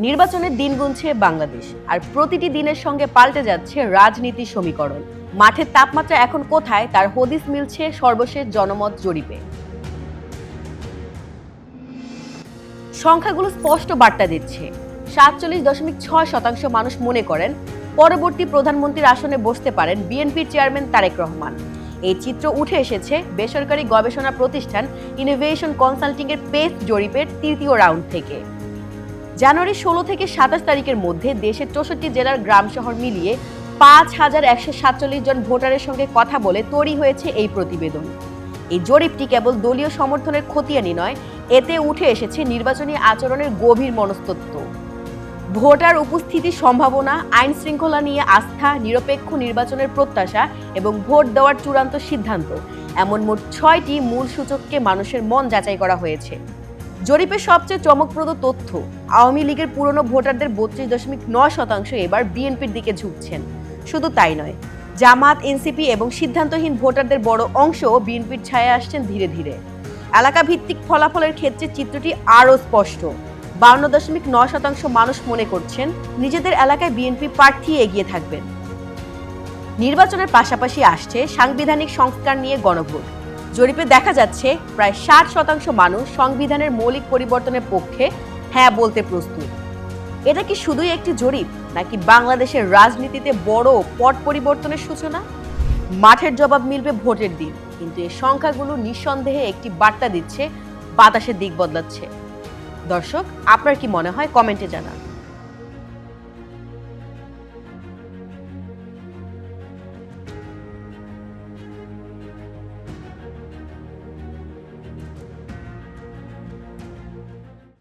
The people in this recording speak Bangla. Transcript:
নির্বাচনের দিন গুনছে বাংলাদেশ, আর প্রতিটি দিনের সঙ্গে পাল্টে যাচ্ছে রাজনীতির সমীকরণ। মাঠের তাপমাত্রা এখন কোথায় তার হদিস মিলছে সর্বশেষ জনমত জরিপে। সংখ্যাগুলো স্পষ্ট বার্তা দিচ্ছে। 47.6% মানুষ মনে করেন পরবর্তী প্রধানমন্ত্রীর আসনে বসতে পারেন বিএনপির চেয়ারম্যান তারেক রহমান। এই চিত্র উঠে এসেছে বেসরকারি গবেষণা প্রতিষ্ঠান ইনোভেশন কনসাল্টিং এর পেস জরিপের তৃতীয় রাউন্ড থেকে। জানুয়ারি 16 থেকে 27 তারিখের মধ্যে দেশের 64 জেলার গ্রাম শহর মিলিয়ে 5,147 জন ভোটারের সঙ্গে কথা বলে তৈরি হয়েছে এই প্রতিবেদন। এই জরিপটি কেবল দলীয় সমর্থনের খতিয়ানি নয়, এতে উঠে এসেছে নির্বাচনী আচরণের গভীর মনস্তত্ত্ব। ভোটার উপস্থিতির সম্ভাবনা, আইন শৃঙ্খলা নিয়ে আস্থা, নিরপেক্ষ নির্বাচনের প্রত্যাশা এবং ভোট দেওয়ার চূড়ান্ত সিদ্ধান্ত, এমন মোট 6টি মূল সূচককে মানুষের মন যাচাই করা হয়েছে। জরিপের সবচেয়ে চমকপ্রদ তথ্য, আওয়ামী লীগের পুরনো ভোটারদের 32.9% এবার বিএনপির দিকে ঝুঁকছেন। শুধু তাই নয়, জামাত, এনসিপি এবং সিদ্ধান্তহীন ভোটারদের বড় অংশও বিএনপির ছায়ায় আসছেন ধীরে ধীরে। এলাকা ভিত্তিক ফলাফলের ক্ষেত্রে চিত্রটি আরও স্পষ্ট। 52.9% মানুষ মনে করছেন নিজেদের এলাকায় বিএনপি প্রার্থী এগিয়ে থাকবেন। নির্বাচনের পাশাপাশি আসছে সাংবিধানিক সংস্কার নিয়ে গণভোট। জরিপে দেখা যাচ্ছে প্রায় 60% মানুষ সংবিধানের মৌলিক পরিবর্তনের পক্ষে হ্যাঁ বলতে প্রস্তুত। এটা কি শুধুই একটি জরিপ, নাকি বাংলাদেশের রাজনীতিতে বড় পট পরিবর্তনের সূচনা? মাঠের জবাব মিলবে ভোটের দিন, কিন্তু এই সংখ্যাগুলো নিঃসন্দেহে একটি বার্তা দিচ্ছে বাতাসের দিক বদলাচ্ছে। দর্শক, আপনার কি মনে হয় কমেন্টে জানান।